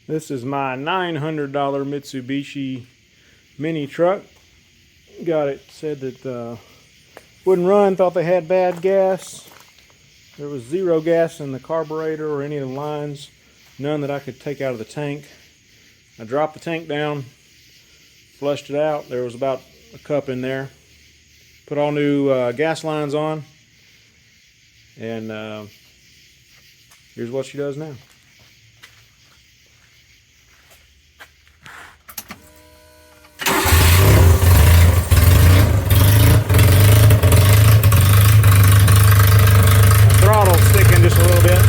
This is my $900 Mitsubishi mini truck. Got it, said that wouldn't run, thought they had bad gas. There was zero gas in the carburetor or any of the lines, none that I could take out of the tank. I dropped the tank down, flushed it out. There was about a cup in there. Put all new gas lines on, and here's what she does now. Throttle sticking just a little bit.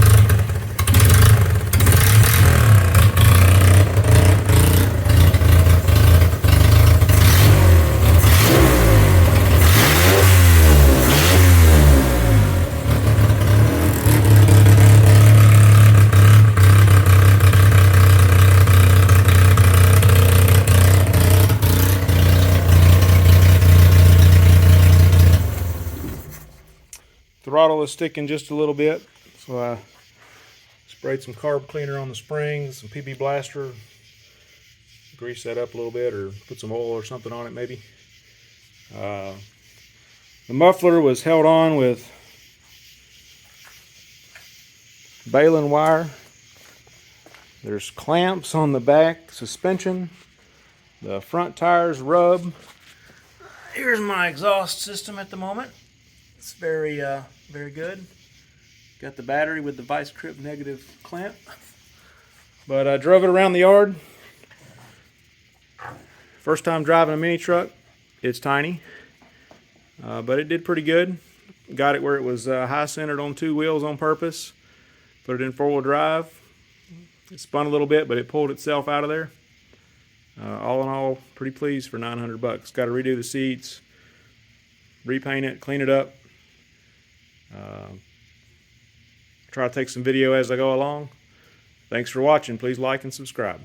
Throttle is sticking just a little bit, so I sprayed some carb cleaner on the springs, some PB blaster, grease that up a little bit, or put some oil or something on it maybe. The muffler was held on with baling wire. There's clamps on the back suspension. The front tires rub. Here's my exhaust system at the moment. It's very good. Got the battery with the vice grip negative clamp. But I drove it around the yard. First time driving a mini truck. It's tiny, but it did pretty good. Got it where it was high centered on two wheels on purpose. Put it in four-wheel drive. It spun a little bit, but it pulled itself out of there. All in all, pretty pleased for 900 bucks. Got to redo the seats, repaint it, clean it up. Try to take some video as I go along. Thanks for watching. Please like and subscribe.